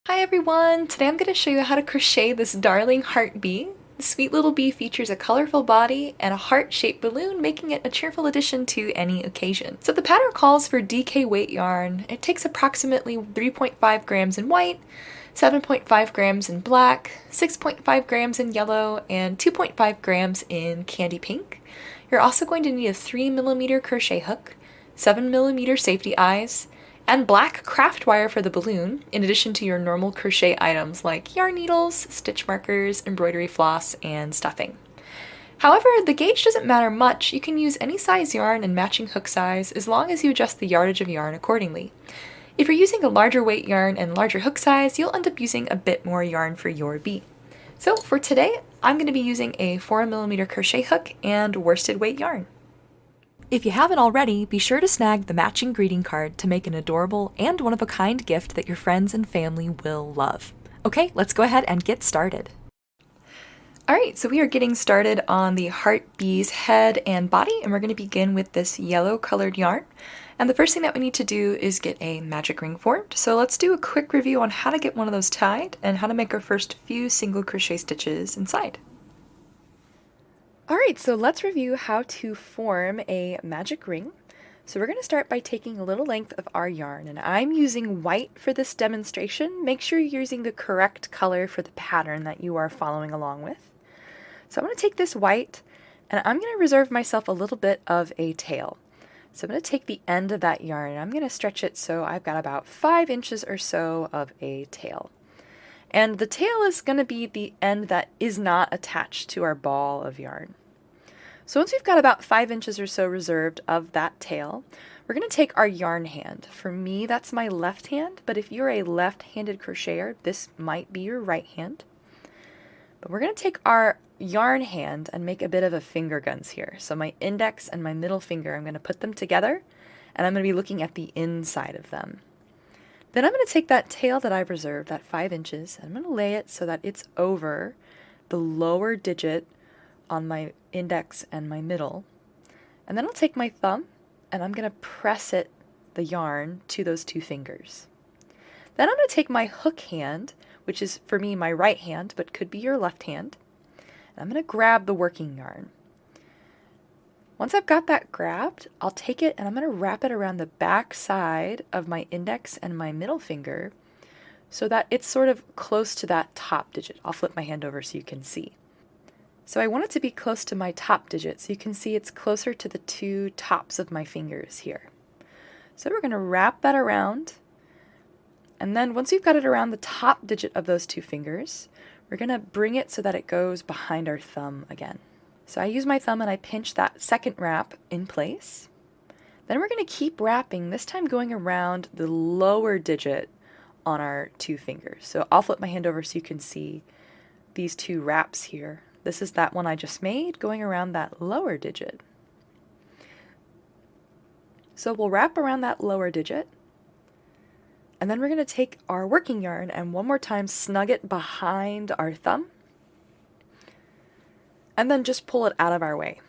Hi everyone! Today I'm going to show you how to crochet this darling heart bee. The sweet little bee features a colorful body and a heart-shaped balloon, making it a cheerful addition to any occasion. So the pattern calls for DK weight yarn. It takes approximately 3.5 grams in white, 7.5 grams in black, 6.5 grams in yellow, and 2.5 grams in candy pink. You're also going to need a 3mm crochet hook, 7mm safety eyes, and black craft wire for the balloon, in addition to your normal crochet items like yarn needles, stitch markers, embroidery floss, and stuffing. However, the gauge doesn't matter much. You can use any size yarn and matching hook size as long as you adjust the yardage of yarn accordingly. If you're using a larger weight yarn and larger hook size, you'll end up using a bit more yarn for your bee. So for today, I'm going to be using a 4mm crochet hook and worsted weight yarn. If you haven't already, be sure to snag the matching greeting card to make an adorable and one-of-a-kind gift that your friends and family will love. Okay, let's go ahead and get started. Alright, so we are getting started on the heart bee's head and body, and we're going to begin with this yellow colored yarn. And the first thing that we need to do is get a magic ring formed. So let's do a quick review on how to get one of those tied and how to make our first few single crochet stitches inside. Alright, so let's review how to form a magic ring. So we're going to start by taking a little length of our yarn, and I'm using white for this demonstration. Make sure you're using the correct color for the pattern that you are following along with. So I'm going to take this white, and I'm going to reserve myself a little bit of a tail. So I'm going to take the end of that yarn, and I'm going to stretch it so I've got about 5 inches or so of a tail. And the tail is going to be the end that is not attached to our ball of yarn. So once we've got about 5 inches or so reserved of that tail, we're going to take our yarn hand. For me, that's my left hand, but if you're a left-handed crocheter, this might be your right hand. But we're going to take our yarn hand and make a bit of a finger guns here. So my index and my middle finger, I'm going to put them together, and I'm going to be looking at the inside of them. Then I'm going to take that tail that I've reserved, that 5 inches, and I'm going to lay it so that it's over the lower digit on my index and my middle. And then I'll take my thumb and I'm going to press the yarn to those 2 fingers. Then I'm going to take my hook hand, which is for me my right hand, but could be your left hand, and I'm going to grab the working yarn. Once I've got that grabbed, I'll take it and I'm going to wrap it around the back side of my index and my middle finger so that it's sort of close to that top digit. I'll flip my hand over so you can see. So I want it to be close to my top digit, so you can see it's closer to the 2 tops of my fingers here. So we're going to wrap that around, and then once we've got it around the top digit of those 2 fingers, we're going to bring it so that it goes behind our thumb again. So I use my thumb and I pinch that second wrap in place. Then we're going to keep wrapping, this time going around the lower digit on our 2 fingers. So I'll flip my hand over so you can see these 2 wraps here. This is that one I just made, going around that lower digit. So we'll wrap around that lower digit, and then we're going to take our working yarn and one more time snug it behind our thumb, and then just pull it out of our way.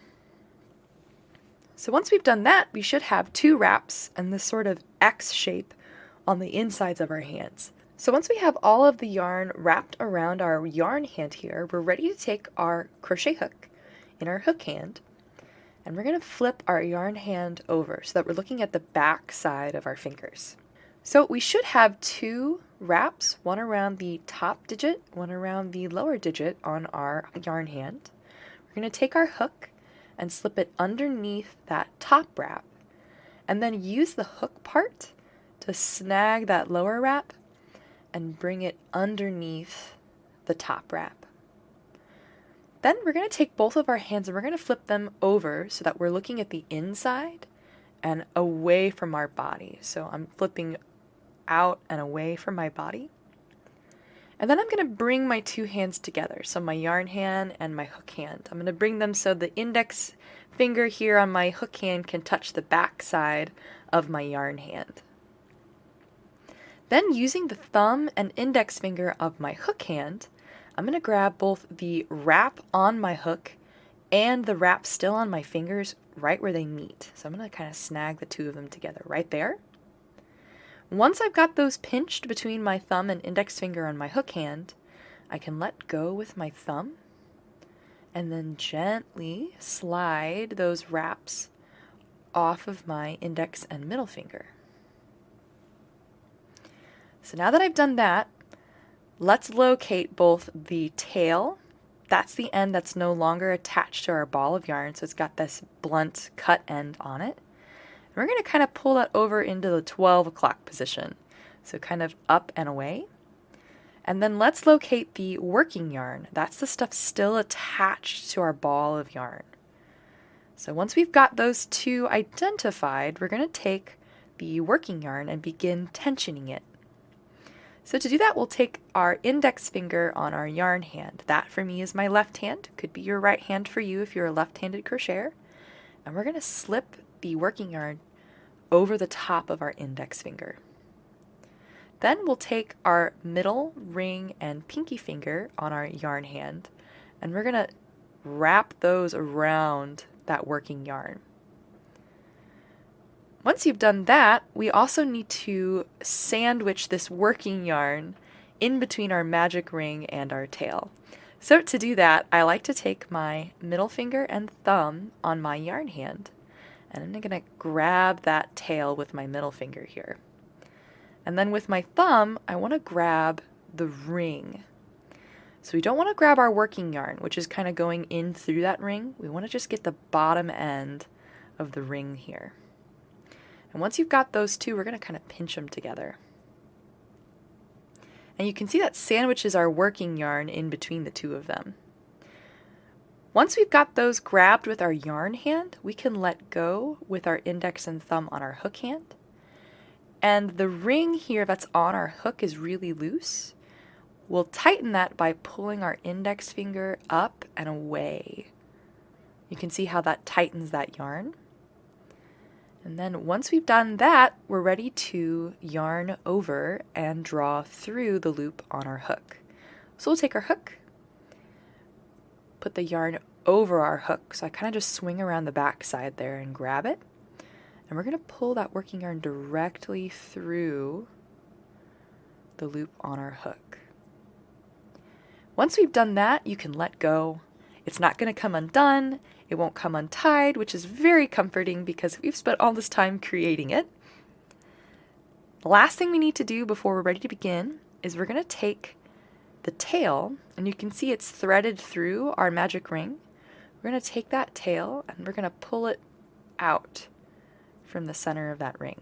So once we've done that, we should have 2 wraps and this sort of X shape on the insides of our hands. So once we have all of the yarn wrapped around our yarn hand here, we're ready to take our crochet hook in our hook hand, and we're going to flip our yarn hand over so that we're looking at the back side of our fingers. So we should have 2 wraps, one around the top digit, one around the lower digit on our yarn hand. We're going to take our hook and slip it underneath that top wrap, and then use the hook part to snag that lower wrap and bring it underneath the top wrap. Then we're going to take both of our hands and we're going to flip them over so that we're looking at the inside and away from our body. So I'm flipping out and away from my body. And then I'm going to bring my 2 hands together, so my yarn hand and my hook hand. I'm going to bring them so the index finger here on my hook hand can touch the back side of my yarn hand. Then using the thumb and index finger of my hook hand, I'm going to grab both the wrap on my hook and the wrap still on my fingers right where they meet. So I'm going to kind of snag the 2 of them together right there. Once I've got those pinched between my thumb and index finger on my hook hand, I can let go with my thumb and then gently slide those wraps off of my index and middle finger. So now that I've done that, let's locate both the tail, that's the end that's no longer attached to our ball of yarn, so it's got this blunt cut end on it. And we're going to kind of pull that over into the 12 o'clock position, so kind of up and away. And then let's locate the working yarn. That's the stuff still attached to our ball of yarn. So once we've got those two identified, we're going to take the working yarn and begin tensioning it. So to do that, we'll take our index finger on our yarn hand. That for me is my left hand. Could be your right hand for you if you're a left-handed crocheter. And we're going to slip the working yarn over the top of our index finger. Then we'll take our middle, ring, and pinky finger on our yarn hand, and we're going to wrap those around that working yarn. Once you've done that, we also need to sandwich this working yarn in between our magic ring and our tail. So to do that, I like to take my middle finger and thumb on my yarn hand, and I'm going to grab that tail with my middle finger here. And then with my thumb, I want to grab the ring. So we don't want to grab our working yarn, which is kind of going in through that ring. We want to just get the bottom end of the ring here. And once you've got those two, we're going to kind of pinch them together. And you can see that sandwiches our working yarn in between the two of them. Once we've got those grabbed with our yarn hand, we can let go with our index and thumb on our hook hand. And the ring here that's on our hook is really loose. We'll tighten that by pulling our index finger up and away. You can see how that tightens that yarn. And then once we've done that, we're ready to yarn over and draw through the loop on our hook. So we'll take our hook, put the yarn over our hook, so I kind of just swing around the back side there and grab it. And we're going to pull that working yarn directly through the loop on our hook. Once we've done that, you can let go. It's not going to come undone. It won't come untied, which is very comforting because we've spent all this time creating it. The last thing we need to do before we're ready to begin is we're going to take the tail, and you can see it's threaded through our magic ring. We're going to take that tail and we're going to pull it out from the center of that ring.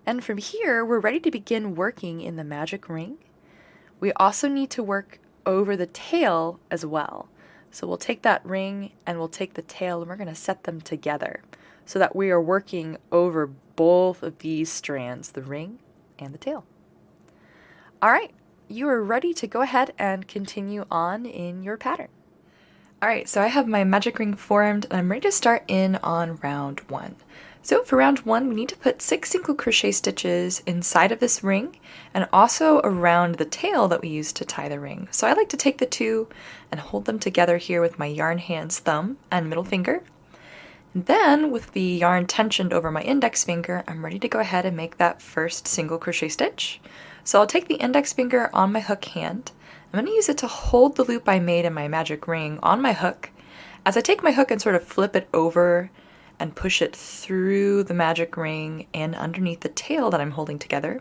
And from here, we're ready to begin working in the magic ring. We also need to work over the tail as well. So we'll take that ring and we'll take the tail and we're going to set them together so that we are working over both of these strands, the ring and the tail. All right, you are ready to go ahead and continue on in your pattern. All right, so I have my magic ring formed and I'm ready to start in on round 1. So for round 1, we need to put 6 single crochet stitches inside of this ring and also around the tail that we used to tie the ring. So I like to take the two and hold them together here with my yarn hand's thumb and middle finger. And then with the yarn tensioned over my index finger, I'm ready to go ahead and make that first single crochet stitch. So I'll take the index finger on my hook hand. I'm going to use it to hold the loop I made in my magic ring on my hook. As I take my hook and sort of flip it over and push it through the magic ring and underneath the tail that I'm holding together.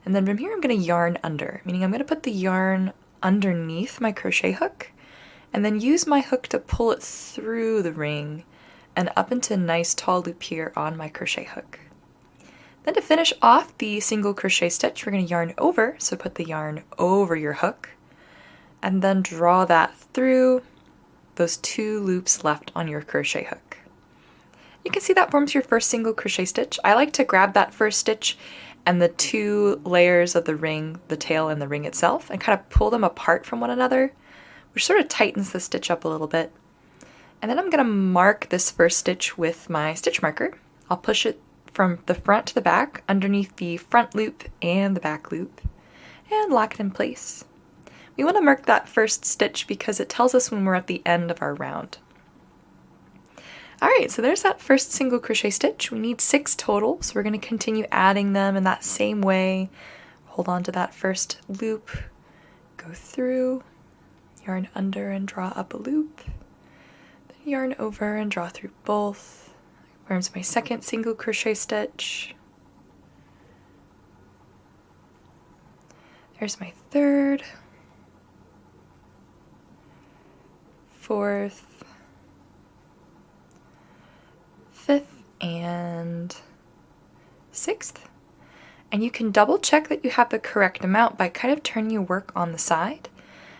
And then from here I'm going to yarn under, meaning I'm going to put the yarn underneath my crochet hook and then use my hook to pull it through the ring and up into a nice tall loop here on my crochet hook. Then to finish off the single crochet stitch, we're going to yarn over, so put the yarn over your hook and then draw that through those 2 loops left on your crochet hook. You can see that forms your first single crochet stitch. I like to grab that first stitch and the 2 layers of the ring, the tail and the ring itself, and kind of pull them apart from one another, which sort of tightens the stitch up a little bit. And then I'm going to mark this first stitch with my stitch marker. I'll push it from the front to the back, underneath the front loop and the back loop, and lock it in place. We want to mark that first stitch because it tells us when we're at the end of our round. Alright, so there's that first single crochet stitch. We need 6 total, so we're going to continue adding them in that same way. Hold on to that first loop, go through, yarn under and draw up a loop, then yarn over and draw through both. Where's my second single crochet stitch? There's my third, fourth, fifth, and sixth. And you can double check that you have the correct amount by kind of turning your work on the side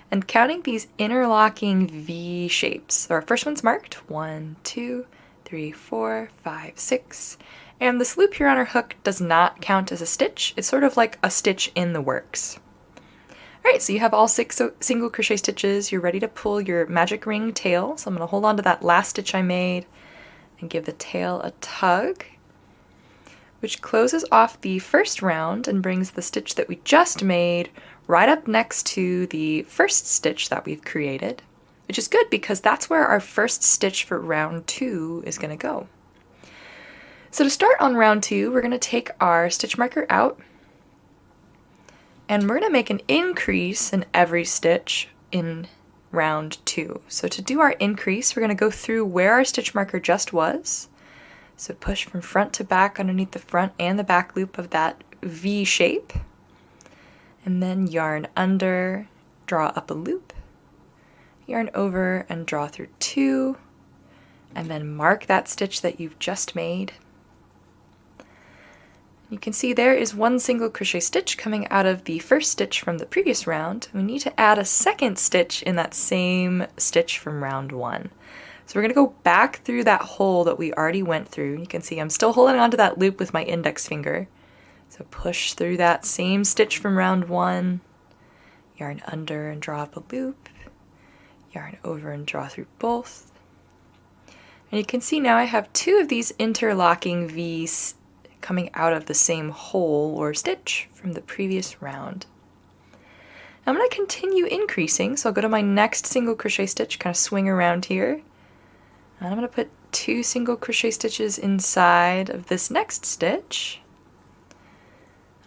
and counting these interlocking V shapes. So our first one's marked 1, 2, 3, 4, 5, 6. And this loop here on our hook does not count as a stitch. It's sort of like a stitch in the works. Alright, so you have all 6 single crochet stitches. You're ready to pull your magic ring tail. So I'm going to hold on to that last stitch I made and give the tail a tug, which closes off the first round and brings the stitch that we just made right up next to the first stitch that we've created, which is good because that's where our first stitch for round 2 is going to go. So to start on round 2, we're going to take our stitch marker out and we're going to make an increase in every stitch in round 2. So to do our increase, we're going to go through where our stitch marker just was. So push from front to back underneath the front and the back loop of that V shape. And then yarn under, draw up a loop, yarn over and draw through 2, and then mark that stitch that you've just made. You can see there is 1 single crochet stitch coming out of the first stitch from the previous round. We need to add a second stitch in that same stitch from round 1. So we're going to go back through that hole that we already went through. You can see I'm still holding onto that loop with my index finger. So push through that same stitch from round 1, yarn under and draw up a loop, yarn over and draw through both. And you can see now I have 2 of these interlocking V's coming out of the same hole or stitch from the previous round. I'm going to continue increasing, so I'll go to my next single crochet stitch, kind of swing around here. And I'm going to put 2 single crochet stitches inside of this next stitch.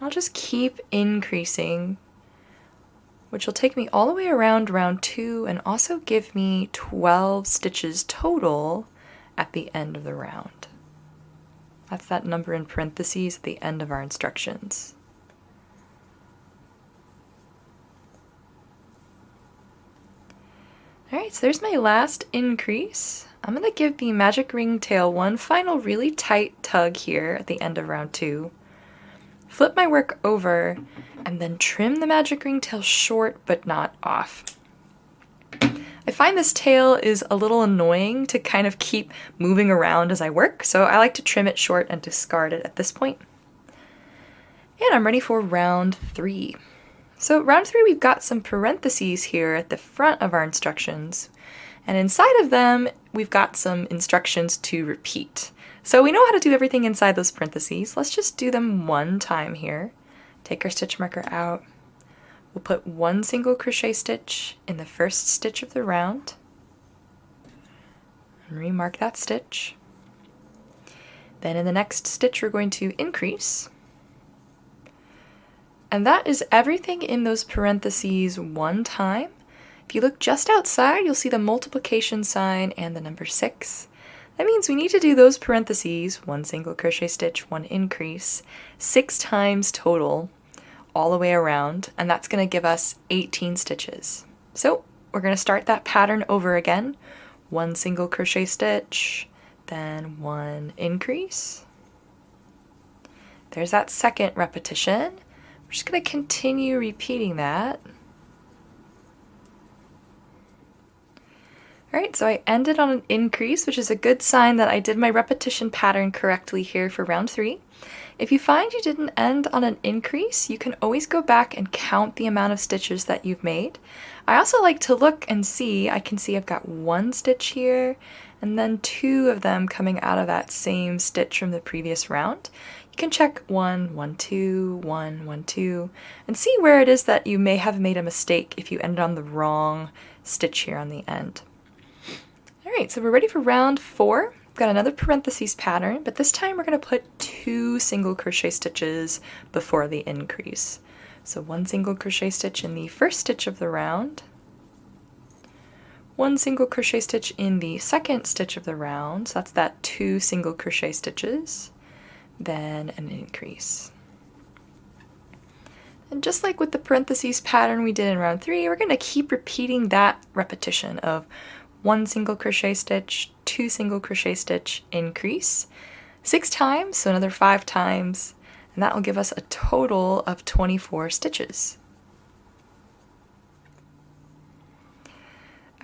I'll just keep increasing, which will take me all the way around round 2 and also give me 12 stitches total at the end of the round. That's that number in parentheses at the end of our instructions. Alright, so there's my last increase. I'm going to give the magic ring tail one final really tight tug here at the end of round 2. Flip my work over and then trim the magic ring tail short but not off. I find this tail is a little annoying to kind of keep moving around as I work, so I like to trim it short and discard it at this point. And I'm ready for round 3. So round 3, we've got some parentheses here at the front of our instructions, and inside of them we've got some instructions to repeat. So we know how to do everything inside those parentheses. Let's just do them one time here. Take our stitch marker out. We'll put 1 single crochet stitch in the first stitch of the round and remark that stitch. Then in the next stitch we're going to increase. And that is everything in those parentheses one time. If you look just outside, you'll see the multiplication sign and the number 6. That means we need to do those parentheses, 1 single crochet stitch, 1 increase, 6 times total, all the way around, and that's going to give us 18 stitches. So we're going to start that pattern over again. 1 single crochet stitch, then 1 increase. There's that second repetition. We're just going to continue repeating that. Alright, so I ended on an increase, which is a good sign that I did my repetition pattern correctly here for round 3. If you find you didn't end on an increase, you can always go back and count the amount of stitches that you've made. I also like to look and see, I can see I've got 1 stitch here, and then 2 of them coming out of that same stitch from the previous round. You can check 1, 1, 2, 1, 1, 2, and see where it is that you may have made a mistake if you ended on the wrong stitch here on the end. Alright, so we're ready for round 4. we've got another parentheses pattern, but this time we're going to put 2 single crochet stitches before the increase. So 1 single crochet stitch in the first stitch of the round, 1 single crochet stitch in the second stitch of the round, so that's that 2 single crochet stitches, then an increase. And just like with the parentheses pattern we did in round 3, we're going to keep repeating that repetition of 1 single crochet stitch, 2 single crochet stitch, increase, 6 times, so another 5 times, and that will give us a total of 24 stitches.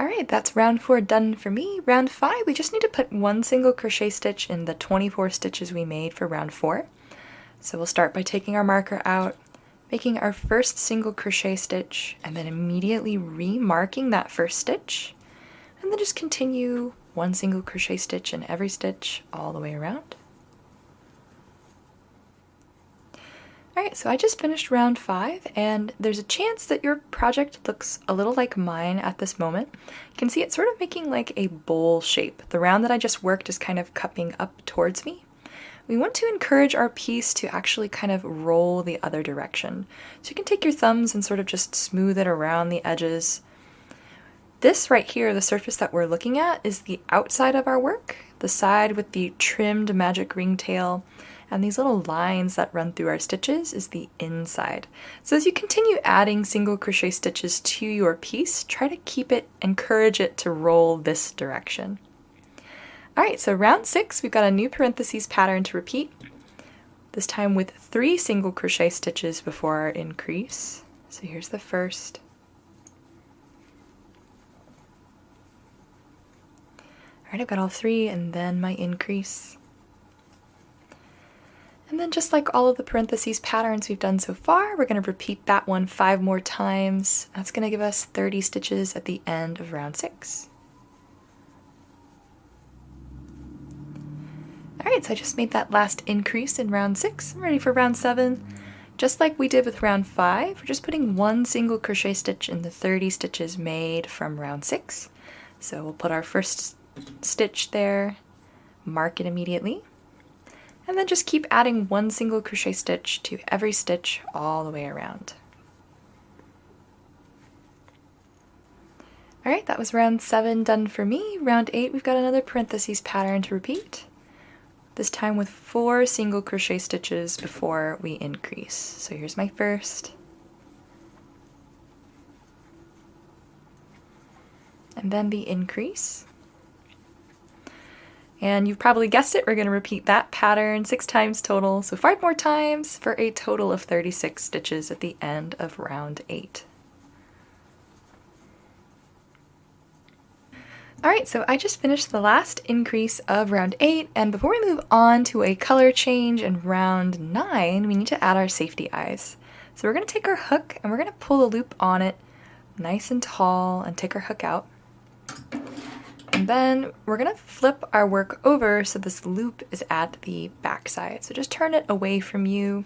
Alright, that's round 4 done for me. Round 5, we just need to put 1 single crochet stitch in the 24 stitches we made for round 4. So we'll start by taking our marker out, making our first single crochet stitch, and then immediately remarking that first stitch, and then just continue 1 single crochet stitch in every stitch all the way around. Alright, so I just finished round 5, and there's a chance that your project looks a little like mine at this moment. You can see it's sort of making like a bowl shape. The round that I just worked is kind of cupping up towards me. We want to encourage our piece to actually kind of roll the other direction. So you can take your thumbs and sort of just smooth it around the edges. This right here, the surface that we're looking at, is the outside of our work, the side with the trimmed magic ring tail, and these little lines that run through our stitches is the inside. So as you continue adding single crochet stitches to your piece, try to encourage it to roll this direction. Alright, so round 6, we've got a new parentheses pattern to repeat, this time with 3 single crochet stitches before our increase. So here's the first. Alright, I've got all 3, and then my increase. And then just like all of the parentheses patterns we've done so far, we're going to repeat that one 5 more times. That's going to give us 30 stitches at the end of round 6. Alright, so I just made that last increase in round 6. I'm ready for round 7. Just like we did with round 5, we're just putting 1 single crochet stitch in the 30 stitches made from round 6. So we'll put our first stitch there, mark it immediately, and then just keep adding 1 single crochet stitch to every stitch all the way around. Alright, that was round 7 done for me. Round 8, we've got another parentheses pattern to repeat, this time with 4 single crochet stitches before we increase. So here's my first, and then the increase. And you've probably guessed it, we're going to repeat that pattern 6 times total, so 5 more times for a total of 36 stitches at the end of round 8. Alright, so I just finished the last increase of round 8, and before we move on to a color change in round 9, we need to add our safety eyes. So we're going to take our hook and we're going to pull the loop on it nice and tall and take our hook out. And then we're going to flip our work over so this loop is at the back side. So just turn it away from you.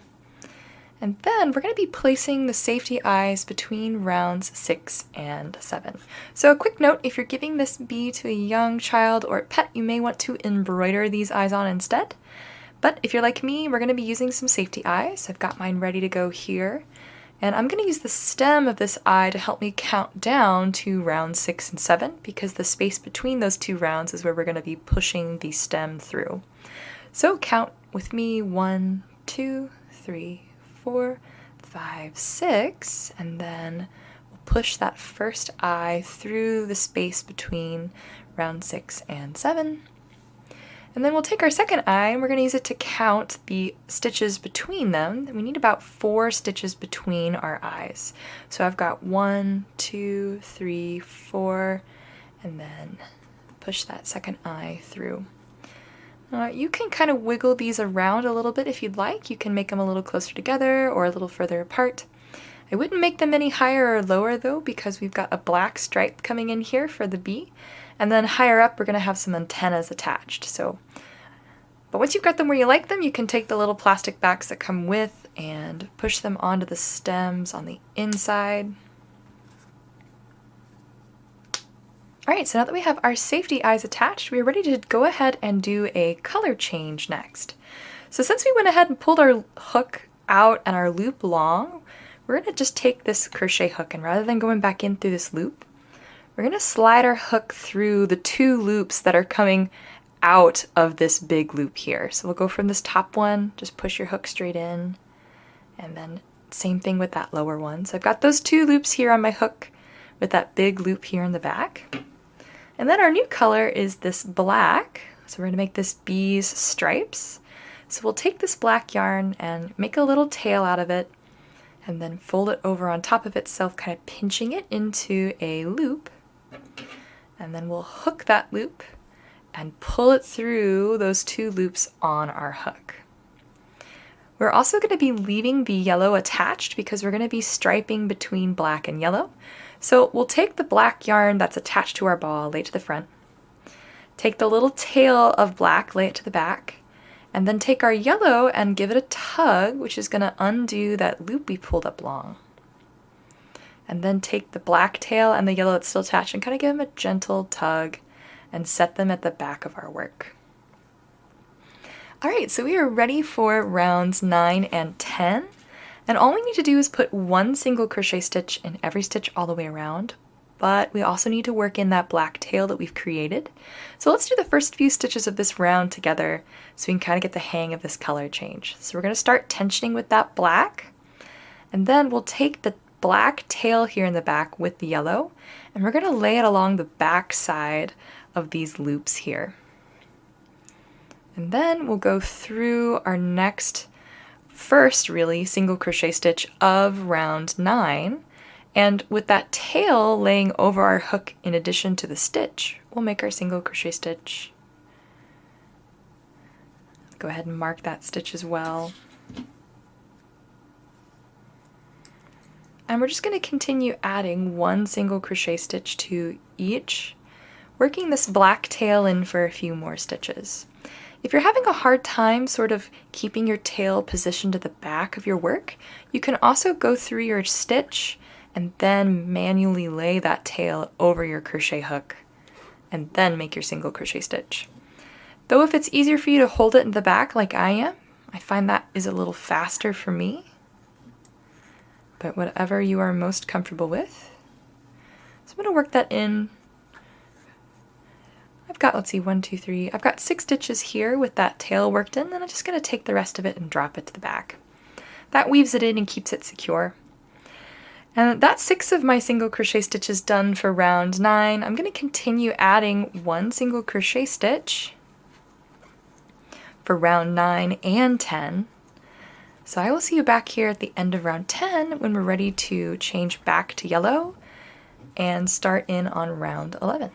And then we're going to be placing the safety eyes between rounds 6 and 7. So a quick note, if you're giving this bee to a young child or pet, you may want to embroider these eyes on instead. But if you're like me, we're going to be using some safety eyes. I've got mine ready to go here. And I'm going to use the stem of this eye to help me count down to rounds 6 and 7, because the space between those 2 rounds is where we're going to be pushing the stem through. So count with me, 1, 2, 3, 4, 5, 6, and then we'll push that first eye through the space between round 6 and 7. And then we'll take our second eye and we're going to use it to count the stitches between them. We need about 4 stitches between our eyes. So I've got 1, 2, 3, 4, and then push that second eye through. You can kind of wiggle these around a little bit if you'd like. You can make them a little closer together or a little further apart. I wouldn't make them any higher or lower though, because we've got a black stripe coming in here for the bee. And then higher up, we're going to have some antennas attached. But once you've got them where you like them, you can take the little plastic backs that come with and push them onto the stems on the inside. Alright, so now that we have our safety eyes attached, we are ready to go ahead and do a color change next. So since we went ahead and pulled our hook out and our loop long, we're going to just take this crochet hook, and rather than going back in through this loop, we're going to slide our hook through the two loops that are coming out of this big loop here. So we'll go from this top one, just push your hook straight in, and then same thing with that lower one. So I've got those two loops here on my hook with that big loop here in the back. And then our new color is this black. So we're going to make this bees stripes. So we'll take this black yarn and make a little tail out of it, and then fold it over on top of itself, kind of pinching it into a loop. And then we'll hook that loop and pull it through those two loops on our hook. We're also going to be leaving the yellow attached because we're going to be striping between black and yellow. So we'll take the black yarn that's attached to our ball, lay it to the front, take the little tail of black, lay it to the back, and then take our yellow and give it a tug, which is going to undo that loop we pulled up long. And then take the black tail and the yellow that's still attached and kind of give them a gentle tug and set them at the back of our work. Alright, so we are ready for rounds 9 and 10. And all we need to do is put one single crochet stitch in every stitch all the way around, but we also need to work in that black tail that we've created. So let's do the first few stitches of this round together so we can kind of get the hang of this color change. So we're going to start tensioning with that black, and then we'll take the black tail here in the back with the yellow, and we're going to lay it along the back side of these loops here. And then we'll go through our first single crochet stitch of round 9, and with that tail laying over our hook in addition to the stitch, we'll make our single crochet stitch. Go ahead and mark that stitch as well. And we're just going to continue adding one single crochet stitch to each, working this black tail in for a few more stitches. If you're having a hard time sort of keeping your tail positioned to the back of your work, you can also go through your stitch and then manually lay that tail over your crochet hook and then make your single crochet stitch. Though if it's easier for you to hold it in the back like I am, I find that is a little faster for me. But whatever you are most comfortable with. So I'm going to work that in. I've got, let's see, 1, 2, 3. I've got 6 stitches here with that tail worked in, and I'm just going to take the rest of it and drop it to the back. That weaves it in and keeps it secure. And that's 6 of my single crochet stitches done for round 9. I'm going to continue adding one single crochet stitch for round 9 and 10. So I will see you back here at the end of round 10 when we're ready to change back to yellow and start in on round 11.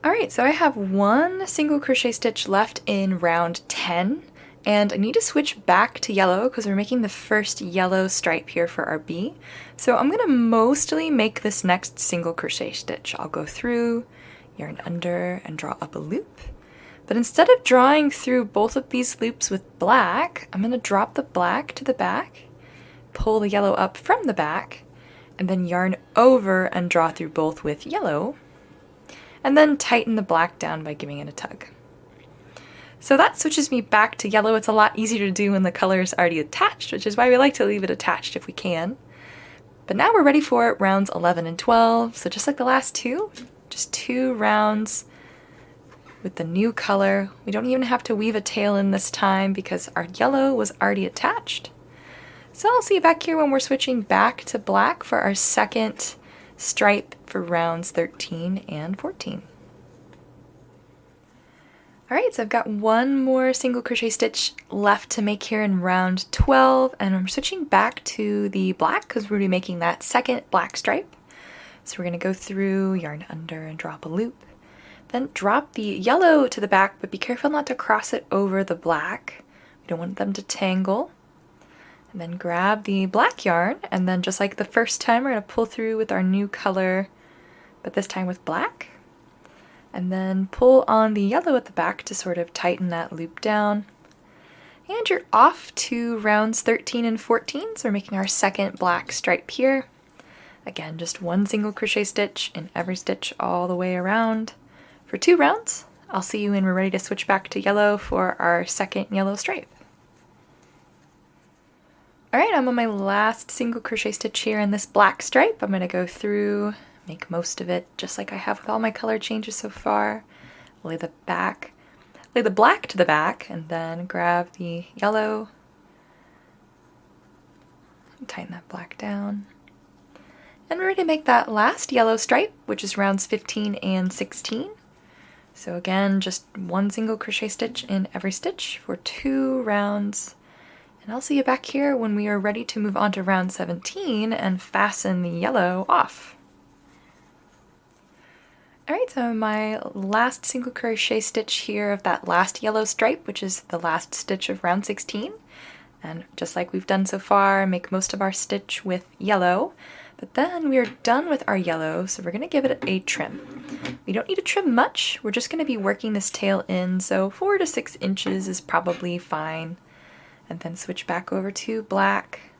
Alright, so I have one single crochet stitch left in round 10, and I need to switch back to yellow because we're making the first yellow stripe here for our bee. So I'm going to mostly make this next single crochet stitch. I'll go through, yarn under, and draw up a loop. But instead of drawing through both of these loops with black, I'm going to drop the black to the back, pull the yellow up from the back, and then yarn over and draw through both with yellow, and then tighten the black down by giving it a tug. So that switches me back to yellow. It's a lot easier to do when the color is already attached, which is why we like to leave it attached if we can. But now we're ready for rounds 11 and 12. So just like the last two, just 2 rounds with the new color. We don't even have to weave a tail in this time because our yellow was already attached. So I'll see you back here when we're switching back to black for our second stripe for rounds 13 and 14. Alright, so I've got one more single crochet stitch left to make here in round 12, and I'm switching back to the black because we're going to be making that second black stripe. So we're going to go through, yarn under, and drop a loop. Then drop the yellow to the back, but be careful not to cross it over the black. We don't want them to tangle. And then grab the black yarn, and then just like the first time, we're going to pull through with our new color, but this time with black. And then pull on the yellow at the back to sort of tighten that loop down. And you're off to rounds 13 and 14, so we're making our second black stripe here. Again, just one single crochet stitch in every stitch all the way around for 2 rounds. I'll see you when we're ready to switch back to yellow for our second yellow stripe. Alright, I'm on my last single crochet stitch here in this black stripe. I'm going to go through, make most of it just like I have with all my color changes so far. Lay the black to the back, and then grab the yellow and tighten that black down. And we're ready to make that last yellow stripe, which is rounds 15 and 16. So again, just one single crochet stitch in every stitch for 2 rounds. And I'll see you back here when we are ready to move on to round 17 and fasten the yellow off. Alright, so my last single crochet stitch here of that last yellow stripe, which is the last stitch of round 16. And just like we've done so far, make most of our stitch with yellow. But then we are done with our yellow, so we're going to give it a trim. We don't need to trim much, we're just going to be working this tail in, so 4 to 6 inches is probably fine. And then switch back over to black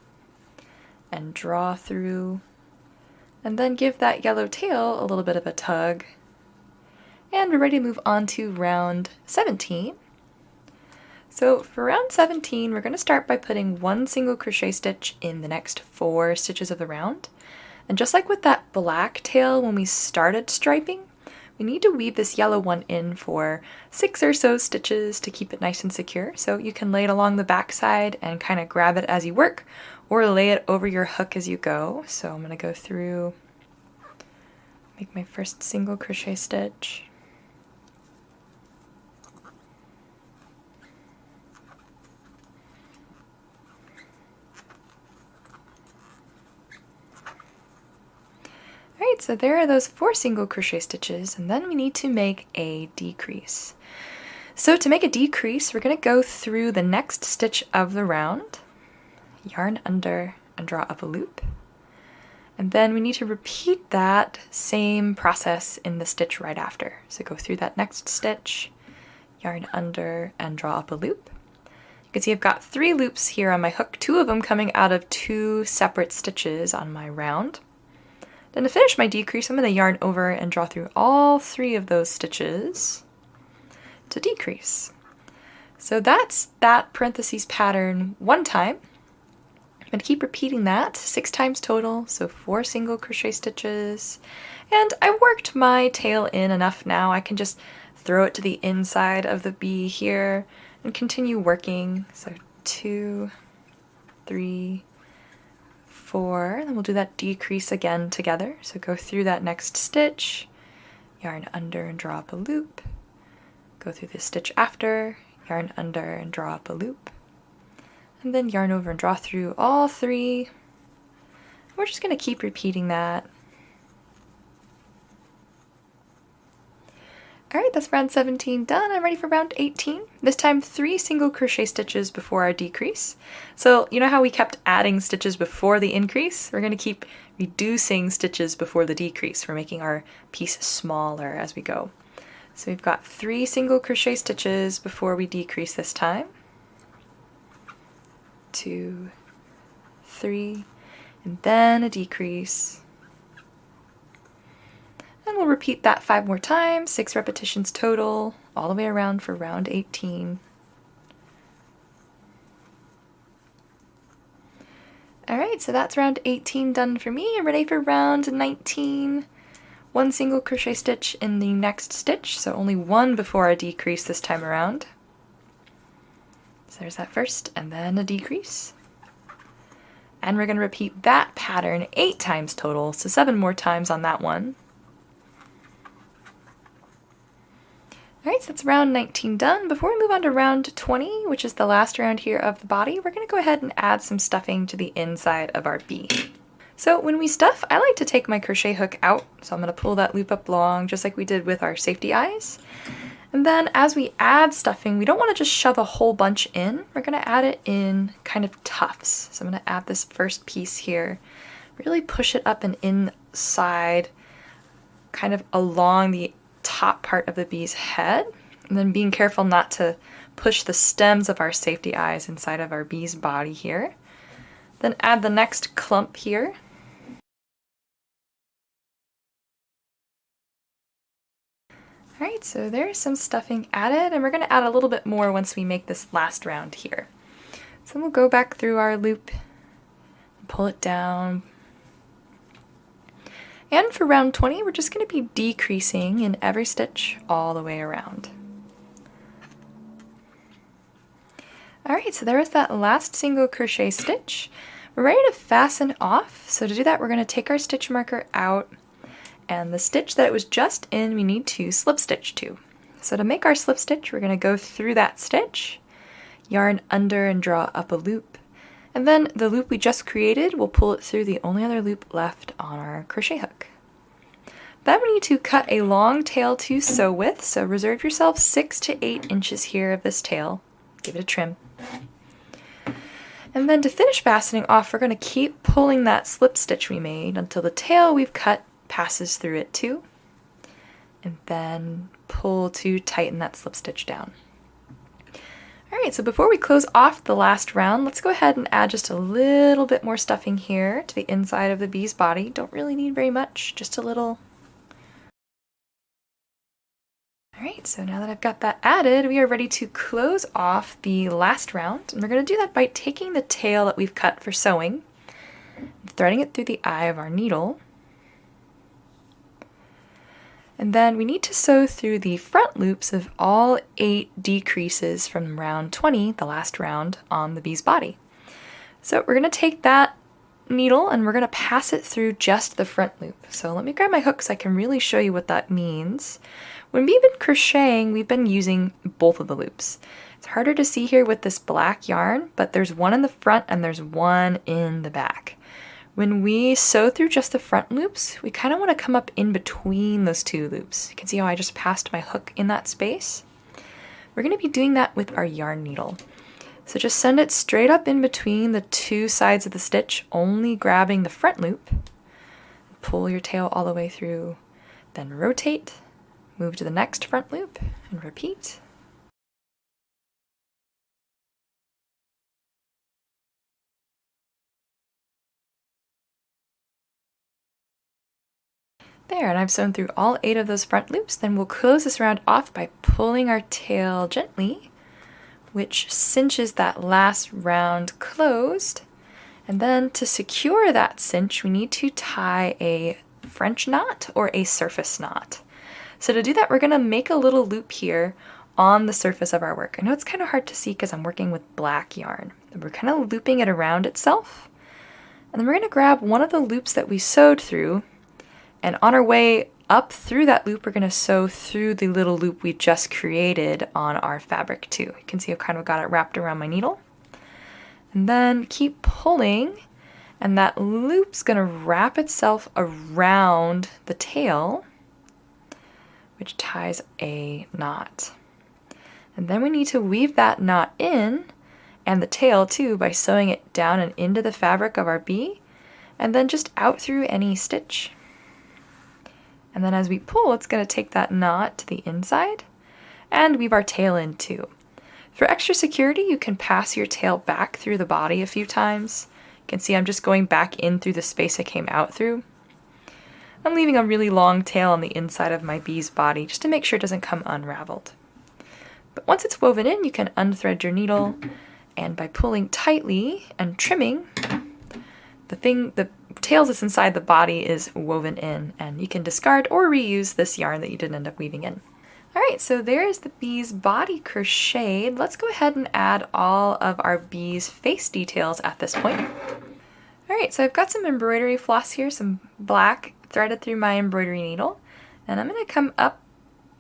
and draw through, and then give that yellow tail a little bit of a tug. And we're ready to move on to round 17. So for round 17, we're going to start by putting one single crochet stitch in the next 4 stitches of the round. And just like with that black tail when we started striping, we need to weave this yellow one in for 6 or so stitches to keep it nice and secure. So you can lay it along the back side and kind of grab it as you work, or lay it over your hook as you go. So I'm going to go through, make my first single crochet stitch. Alright, so there are those 4 single crochet stitches, and then we need to make a decrease. So to make a decrease, we're going to go through the next stitch of the round, yarn under, and draw up a loop. And then we need to repeat that same process in the stitch right after. So go through that next stitch, yarn under, and draw up a loop. You can see I've got 3 loops here on my hook, 2 of them coming out of 2 separate stitches on my round. Then to finish my decrease, I'm going to yarn over and draw through all 3 of those stitches to decrease. So that's that parentheses pattern 1 time. I'm going to keep repeating that 6 times total, so 4 single crochet stitches. And I worked my tail in enough now. I can just throw it to the inside of the bee here and continue working. So 2, 3, 4, then we'll do that decrease again together. So go through that next stitch, yarn under and draw up a loop, go through the stitch after, yarn under and draw up a loop, and then yarn over and draw through all 3. We're just going to keep repeating that. Alright, that's round 17 done. I'm ready for round 18. This time 3 single crochet stitches before our decrease. So you know how we kept adding stitches before the increase? We're going to keep reducing stitches before the decrease. We're making our piece smaller as we go. So we've got 3 single crochet stitches before we decrease this time. 2, 3, and then a decrease. And we'll repeat that 5 more times, 6 repetitions total, all the way around for round 18. Alright, so that's round 18 done for me. I'm ready for round 19. 1 single crochet stitch in the next stitch, so only 1 before a decrease this time around. So there's that first, and then a decrease. And we're going to repeat that pattern 8 times total, so 7 more times on that one. Alright, so that's round 19 done. Before we move on to round 20, which is the last round here of the body, we're going to go ahead and add some stuffing to the inside of our bee. So when we stuff, I like to take my crochet hook out, so I'm going to pull that loop up long, just like we did with our safety eyes. And then as we add stuffing, we don't want to just shove a whole bunch in. We're going to add it in kind of tufts. So I'm going to add this first piece here, really push it up and inside, kind of along the top part of the bee's head, and then being careful not to push the stems of our safety eyes inside of our bee's body here. Then add the next clump here. Alright, so there's some stuffing added, and we're going to add a little bit more once we make this last round here. So we'll go back through our loop, pull it down. And for round 20, we're just going to be decreasing in every stitch all the way around. Alright, so there is that last single crochet stitch. We're ready to fasten off, so to do that we're going to take our stitch marker out, and the stitch that it was just in we need to slip stitch to. So to make our slip stitch, we're going to go through that stitch, yarn under and draw up a loop, and then the loop we just created, we'll pull it through the only other loop left on our crochet hook. Then we need to cut a long tail to sew with, so reserve yourself 6 to 8 inches here of this tail. Give it a trim. And then to finish fastening off, we're going to keep pulling that slip stitch we made until the tail we've cut passes through it too, and then pull to tighten that slip stitch down. Alright, so before we close off the last round, let's go ahead and add just a little bit more stuffing here to the inside of the bee's body. Don't really need very much, just a little. Alright, so now that I've got that added, we are ready to close off the last round, and we're going to do that by taking the tail that we've cut for sewing, threading it through the eye of our needle, and then we need to sew through the front loops of all 8 decreases from round 20, the last round, on the bee's body. So we're going to take that needle and we're going to pass it through just the front loop. So let me grab my hook so I can really show you what that means. When we've been crocheting, we've been using both of the loops. It's harder to see here with this black yarn, but there's one in the front and there's one in the back. When we sew through just the front loops, we kind of want to come up in between those 2 loops. You can see how I just passed my hook in that space. We're going to be doing that with our yarn needle. So just send it straight up in between the 2 sides of the stitch, only grabbing the front loop. Pull your tail all the way through, then rotate, move to the next front loop, and repeat. There, and I've sewn through all 8 of those front loops. Then we'll close this round off by pulling our tail gently, which cinches that last round closed. And then to secure that cinch, we need to tie a French knot or a surface knot. So to do that, we're going to make a little loop here on the surface of our work. I know it's kind of hard to see because I'm working with black yarn. We're kind of looping it around itself. And then we're going to grab one of the loops that we sewed through, and on our way up through that loop, we're going to sew through the little loop we just created on our fabric too. You can see I've kind of got it wrapped around my needle. And then keep pulling, and that loop's going to wrap itself around the tail, which ties a knot. And then we need to weave that knot in, and the tail too, by sewing it down and into the fabric of our bee, and then just out through any stitch. And then as we pull, it's going to take that knot to the inside and weave our tail in too. For extra security, you can pass your tail back through the body a few times. You can see I'm just going back in through the space I came out through. I'm leaving a really long tail on the inside of my bee's body just to make sure it doesn't come unraveled. But once it's woven in, you can unthread your needle, and by pulling tightly and trimming, the tails that's inside the body is woven in, and you can discard or reuse this yarn that you didn't end up weaving in. Alright, so there's the bee's body crocheted. Let's go ahead and add all of our bee's face details at this point. Alright, so I've got some embroidery floss here, some black threaded through my embroidery needle, and I'm going to come up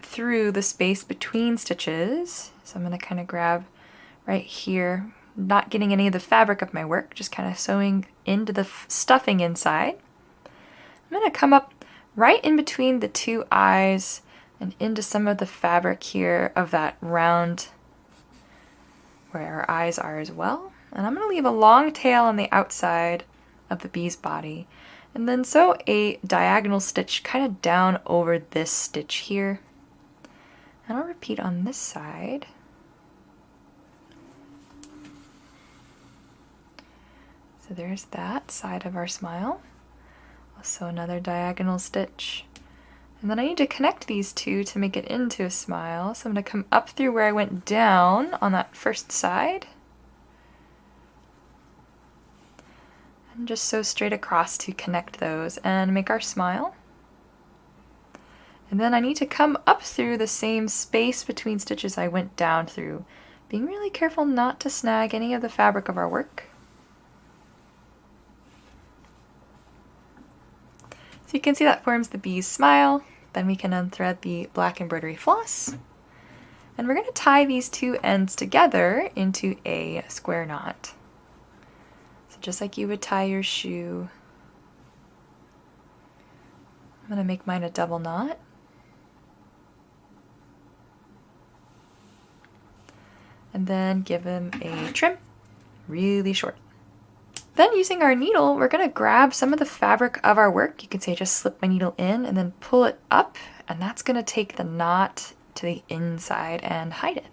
through the space between stitches. So I'm going to kind of grab right here, not getting any of the fabric of my work, just kind of sewing into the stuffing inside. I'm going to come up right in between the 2 eyes and into some of the fabric here of that round where our eyes are as well. And I'm going to leave a long tail on the outside of the bee's body, and then sew a diagonal stitch kind of down over this stitch here. And I'll repeat on this side. So there's that side of our smile. I'll sew another diagonal stitch, And then I need to connect these two to make it into a smile. So I'm going to come up through where I went down on that first side. And just sew straight across to connect those and make our smile. And then I need to come up through the same space between stitches I went down through, being really careful not to snag any of the fabric of our work. So you can see that forms the bee's smile. Then we can unthread the black embroidery floss. And we're going to tie these two ends together into a square knot. So just like you would tie your shoe, I'm going to make mine a double knot. And then give them a trim, really short. Then using our needle, we're going to grab some of the fabric of our work. You can say just slip my needle in and then pull it up, and that's going to take the knot to the inside and hide it.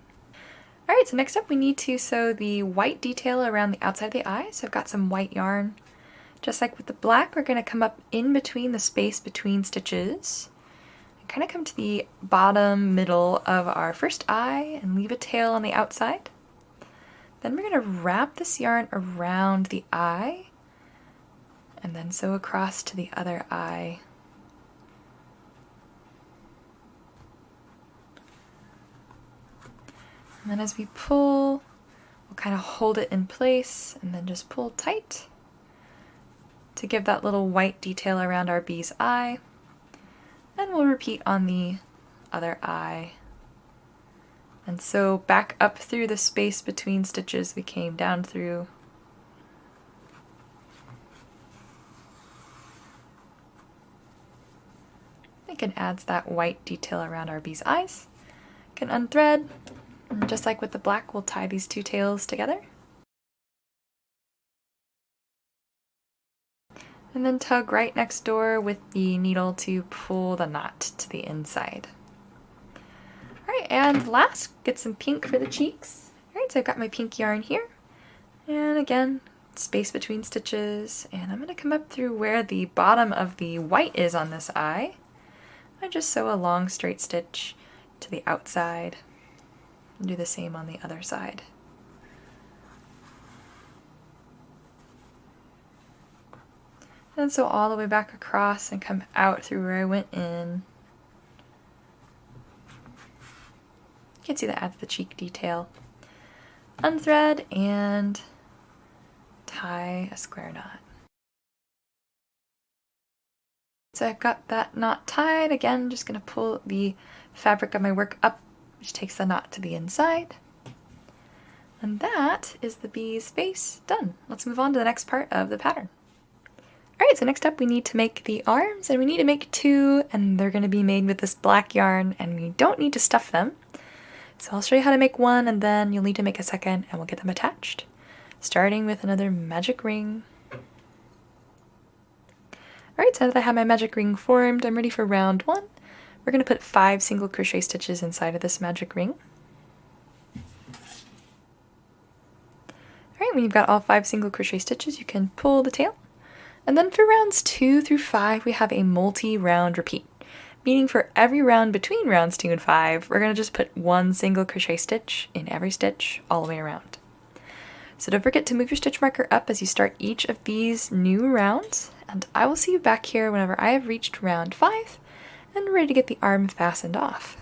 All right, so next up we need to sew the white detail around the outside of the eye. So I've got some white yarn. Just like with the black, we're going to come up in between the space between stitches and kind of come to the bottom middle of our first eye and leave a tail on the outside. Then we're going to wrap this yarn around the eye and then sew across to the other eye. And then as we pull, we'll kind of hold it in place and then just pull tight to give that little white detail around our bee's eye. And we'll repeat on the other eye. And sew back up through the space between stitches we came down through. It adds that white detail around our bee's eyes. Can unthread, and just like with the black, we'll tie these two tails together. And then tug right next door with the needle to pull the knot to the inside. Alright, and last, get some pink for the cheeks. Alright, so I've got my pink yarn here. And again, space between stitches. And I'm going to come up through where the bottom of the white is on this eye. I just sew a long straight stitch to the outside. And do the same on the other side. And sew all the way back across and come out through where I went in. You can see that adds the cheek detail. Unthread and tie a square knot. So I've got that knot tied. Again, just going to pull the fabric of my work up, which takes the knot to the inside. And that is the bee's face done. Let's move on to the next part of the pattern. Alright, so next up we need to make the arms, and we need to make two, and they're going to be made with this black yarn, and we don't need to stuff them. So I'll show you how to make one, and then you'll need to make a second, and we'll get them attached. Starting with another magic ring. Alright, so now that I have my magic ring formed, I'm ready for round one. We're going to put 5 single crochet stitches inside of this magic ring. Alright, when you've got all 5 single crochet stitches, you can pull the tail. And then for rounds 2 through 5, we have a multi-round repeat. Meaning for every round between rounds 2 and 5, we're going to just put 1 single crochet stitch in every stitch all the way around. So don't forget to move your stitch marker up as you start each of these new rounds, and I will see you back here whenever I have reached round 5 and ready to get the arm fastened off.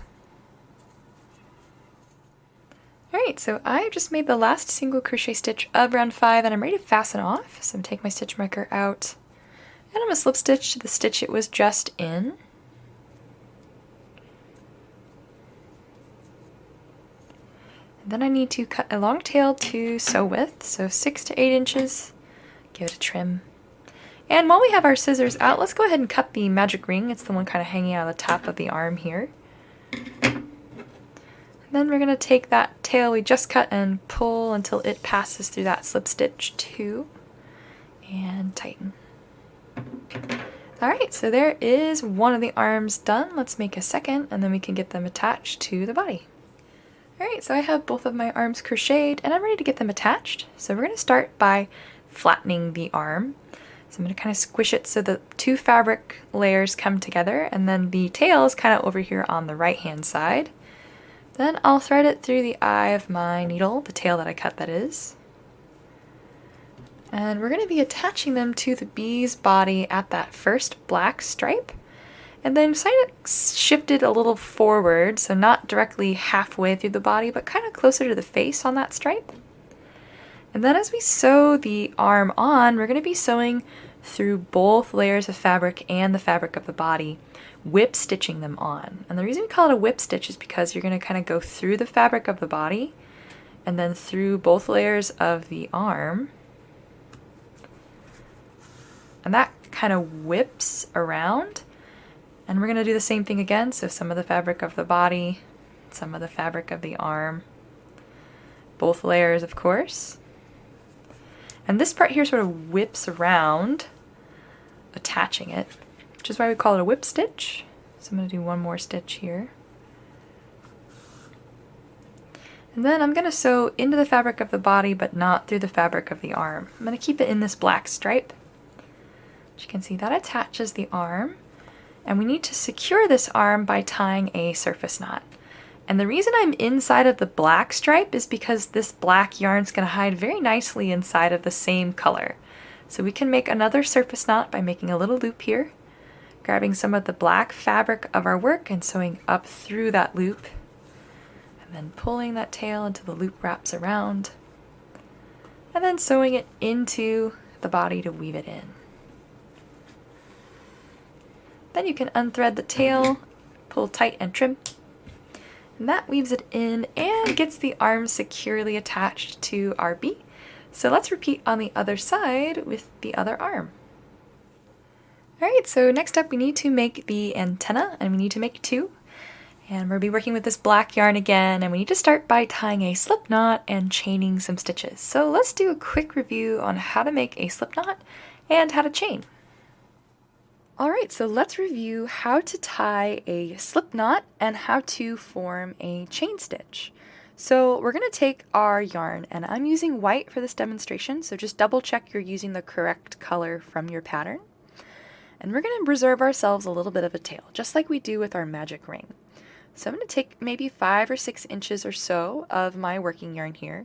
Alright, so I've just made the last single crochet stitch of round 5 and I'm ready to fasten off. So I'm going to take my stitch marker out and I'm going to slip stitch to the stitch it was just in. And then I need to cut a long tail to sew with, so 6 to 8 inches. Give it a trim. And while we have our scissors out, let's go ahead and cut the magic ring. It's the one kind of hanging out of the top of the arm here. Then we're going to take that tail we just cut and pull until it passes through that slip stitch too, and tighten. Alright, so there is one of the arms done. Let's make a second and then we can get them attached to the body. Alright, so I have both of my arms crocheted and I'm ready to get them attached. So we're going to start by flattening the arm. So I'm going to kind of squish it so the two fabric layers come together, and then the tail is kind of over here on the right hand side. Then I'll thread it through the eye of my needle, the tail that I cut that is. And we're going to be attaching them to the bee's body at that first black stripe. And then shift it a little forward, so not directly halfway through the body, but kind of closer to the face on that stripe. And then as we sew the arm on, we're going to be sewing through both layers of fabric and the fabric of the body, whip stitching them on. And the reason we call it a whip stitch is because you're going to kind of go through the fabric of the body and then through both layers of the arm. And that kind of whips around. And we're going to do the same thing again, so some of the fabric of the body, some of the fabric of the arm, both layers of course. And this part here sort of whips around, attaching it, which is why we call it a whip stitch. So I'm going to do one more stitch here. And then I'm going to sew into the fabric of the body, but not through the fabric of the arm. I'm going to keep it in this black stripe. As you can see, that attaches the arm. And we need to secure this arm by tying a surface knot. And the reason I'm inside of the black stripe is because this black yarn is going to hide very nicely inside of the same color. So we can make another surface knot by making a little loop here, grabbing some of the black fabric of our work and sewing up through that loop, and then pulling that tail until the loop wraps around, and then sewing it into the body to weave it in. Then you can unthread the tail, pull tight and trim, and that weaves it in and gets the arm securely attached to our bee. So let's repeat on the other side with the other arm. Alright, so next up we need to make the antenna, and we need to make two. And we'll be working with this black yarn again, and we need to start by tying a slip knot and chaining some stitches. So let's do a quick review on how to make a slip knot and how to chain. Alright, so let's review how to tie a slip knot and how to form a chain stitch. So we're going to take our yarn, and I'm using white for this demonstration, so just double check you're using the correct color from your pattern. And we're going to reserve ourselves a little bit of a tail, just like we do with our magic ring. So I'm going to take maybe 5 or 6 inches or so of my working yarn here,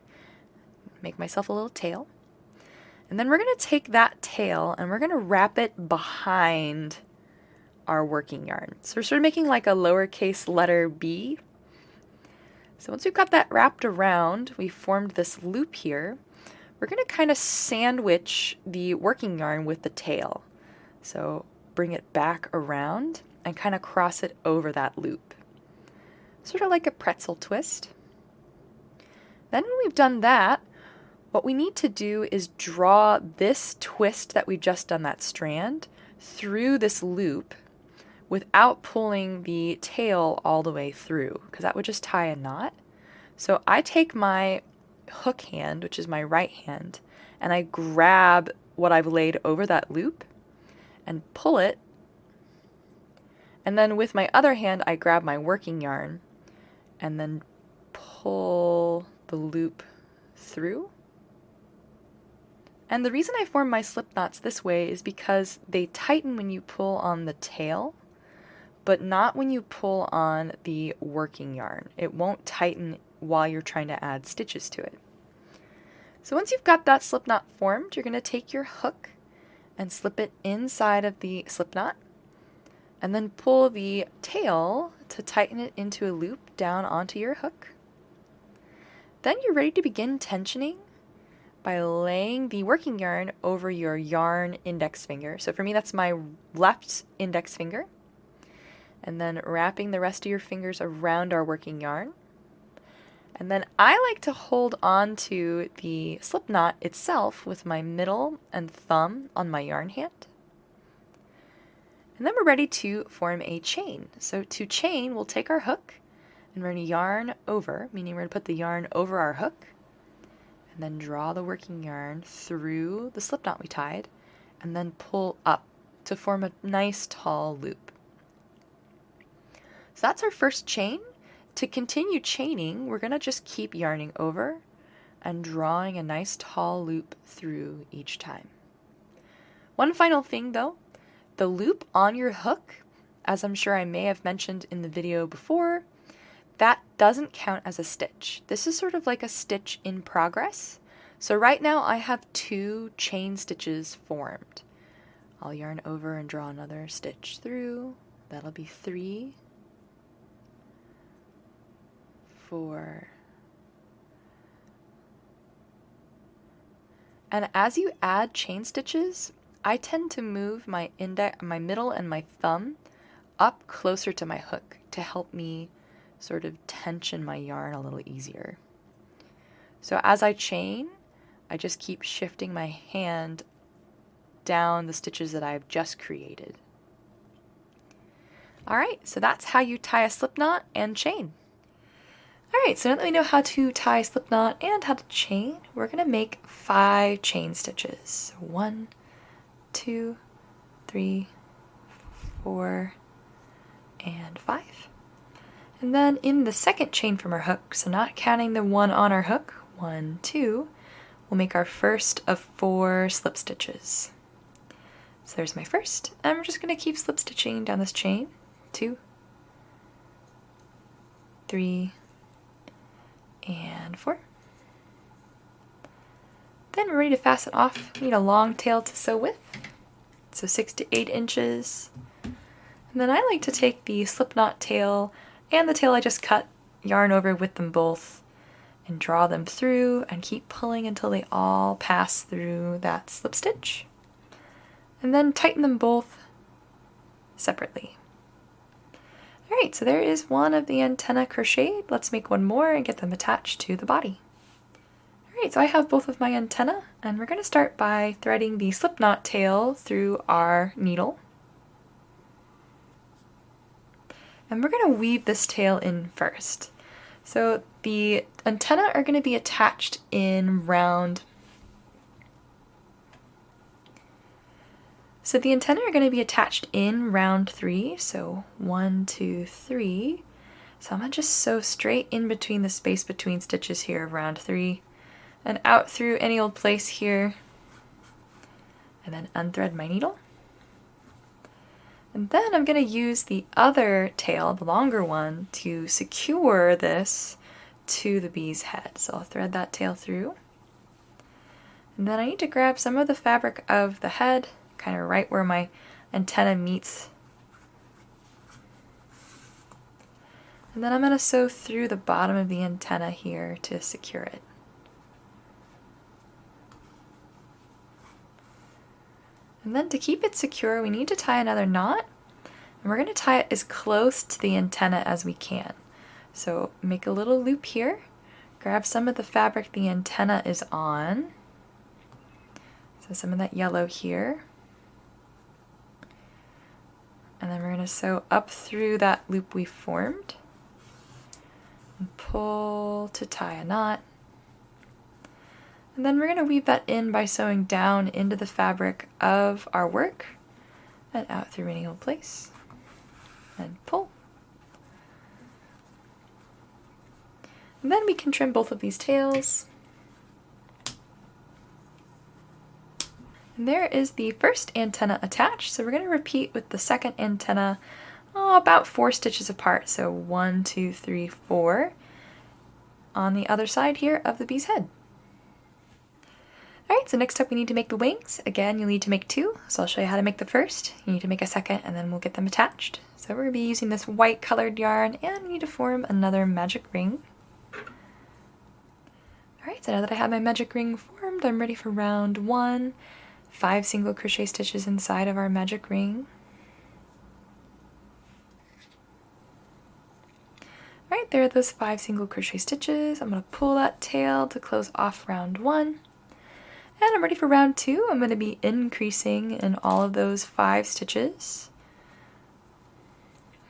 make myself a little tail. And then we're going to take that tail and we're going to wrap it behind our working yarn. So we're sort of making like a lowercase letter B. So once we've got that wrapped around, we formed this loop here. We're going to kind of sandwich the working yarn with the tail. So bring it back around and kind of cross it over that loop. Sort of like a pretzel twist. Then when we've done that, what we need to do is draw this twist that we've just done, that strand, through this loop without pulling the tail all the way through, because that would just tie a knot. So I take my hook hand, which is my right hand, and I grab what I've laid over that loop and pull it. And then with my other hand, I grab my working yarn and then pull the loop through. And the reason I form my slip knots this way is because they tighten when you pull on the tail, but not when you pull on the working yarn. It won't tighten while you're trying to add stitches to it. So once you've got that slip knot formed, you're going to take your hook and slip it inside of the slip knot, and then pull the tail to tighten it into a loop down onto your hook. Then you're ready to begin tensioning by laying the working yarn over your yarn index finger. So for me, that's my left index finger. And then wrapping the rest of your fingers around our working yarn. And then I like to hold on to the slip knot itself with my middle and thumb on my yarn hand. And then we're ready to form a chain. So to chain, we'll take our hook and we're going to yarn over, meaning we're going to put the yarn over our hook, and then draw the working yarn through the slip knot we tied, and then pull up to form a nice tall loop. So that's our first chain. To continue chaining, we're going to just keep yarning over and drawing a nice tall loop through each time. One final thing though, the loop on your hook, as I'm sure I may have mentioned in the video before, that doesn't count as a stitch. This is sort of like a stitch in progress. So right now I have 2 chain stitches formed. I'll yarn over and draw another stitch through. That'll be 3, 4. And as you add chain stitches, I tend to move my middle and my thumb up closer to my hook to help me sort of tension my yarn a little easier. So as I chain, I just keep shifting my hand down the stitches that I've just created. Alright, so that's how you tie a slip knot and chain. Alright, so now that we know how to tie a slip knot and how to chain, we're going to make 5 chain stitches. 1, 2, 3, 4, and 5. And then in the second chain from our hook, so not counting the one on our hook, 1, 2, we'll make our first of 4 slip stitches. So there's my first, and we're just going to keep slip stitching down this chain. 2, 3, and 4. Then we're ready to fasten off. We need a long tail to sew with, so 6 to 8 inches. And then I like to take the slip knot tail and the tail I just cut, yarn over with them both, and draw them through and keep pulling until they all pass through that slip stitch. And then tighten them both separately. Alright, so there is one of the antenna crocheted. Let's make one more and get them attached to the body. Alright, so I have both of my antenna, and we're going to start by threading the slip knot tail through our needle. And we're going to weave this tail in first. So the antennae are going to be attached in round. So the antennae are going to be attached in round 3. So 1, 2, 3. So I'm going to just sew straight in between the space between stitches here of round 3 and out through any old place here, and then unthread my needle. And then I'm going to use the other tail, the longer one, to secure this to the bee's head. So I'll thread that tail through. And then I need to grab some of the fabric of the head, kind of right where my antenna meets. And then I'm going to sew through the bottom of the antenna here to secure it. And then to keep it secure, we need to tie another knot, and we're going to tie it as close to the antenna as we can. So make a little loop here, grab some of the fabric the antenna is on, so some of that yellow here, and then we're going to sew up through that loop we formed, and pull to tie a knot. And then we're going to weave that in by sewing down into the fabric of our work and out through any old place. And pull. And then we can trim both of these tails. And there is the first antenna attached, so we're going to repeat with the second antenna about 4 stitches apart. So 1, 2, 3, 4 on the other side here of the bee's head. Alright, so next up we need to make the wings. Again, you'll need to make 2, so I'll show you how to make the first. You need to make a second, and then we'll get them attached. So we're going to be using this white colored yarn, and we need to form another magic ring. Alright, so now that I have my magic ring formed, I'm ready for round 1. 5 single crochet stitches inside of our magic ring. Alright, there are those 5 single crochet stitches. I'm going to pull that tail to close off round 1. And I'm ready for round 2. I'm going to be increasing in all of those 5 stitches.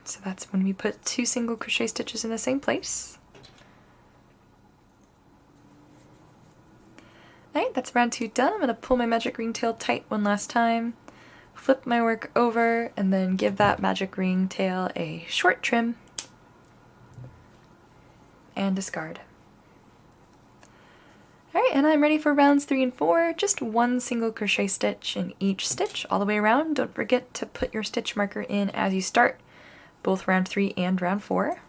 So that's when we put 2 single crochet stitches in the same place. Alright, that's round 2 done. I'm going to pull my magic ring tail tight one last time, flip my work over, and then give that magic ring tail a short trim and discard. Alright, and I'm ready for rounds 3 and 4, just one single crochet stitch in each stitch all the way around. Don't forget to put your stitch marker in as you start, both round 3 and round 4.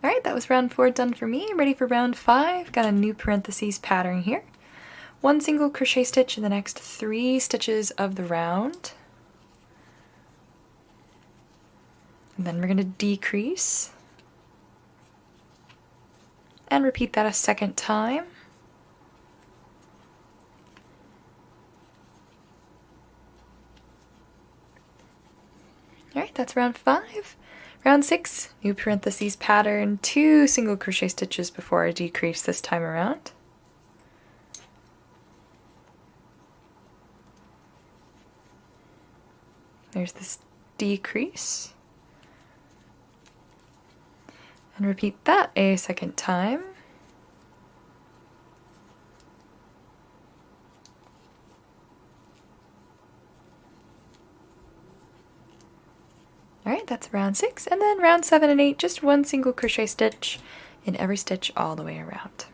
Alright, that was round 4 done for me. Ready for round 5. Got a new parentheses pattern here. One single crochet stitch in the next 3 stitches of the round. And then we're going to decrease. And repeat that a second time. Alright, that's round 5. Round 6, new parentheses pattern, 2 single crochet stitches before I decrease this time around. There's this decrease. And repeat that a second time. Alright, that's round 6, and then round 7 and 8, just one single crochet stitch in every stitch all the way around.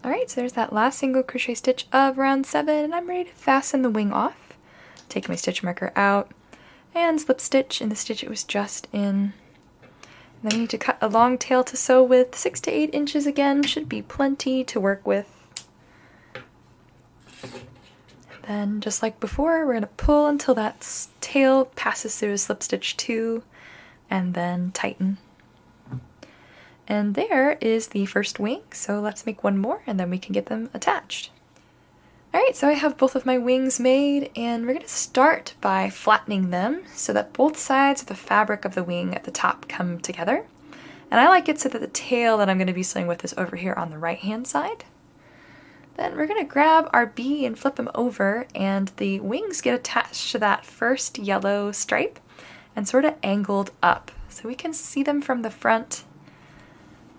Alright, so there's that last single crochet stitch of round 7, and I'm ready to fasten the wing off. Take my stitch marker out, and slip stitch in the stitch it was just in. And then I need to cut a long tail to sew with. 6 to 8 inches again should be plenty to work with. And then just like before, we're going to pull until that tail passes through a slip stitch 2 and then tighten. And there is the first wing, so let's make one more and then we can get them attached. Alright, so I have both of my wings made, and we're going to start by flattening them so that both sides of the fabric of the wing at the top come together. And I like it so that the tail that I'm going to be sewing with is over here on the right hand side. Then we're going to grab our bee and flip them over, and the wings get attached to that first yellow stripe and sort of angled up so we can see them from the front.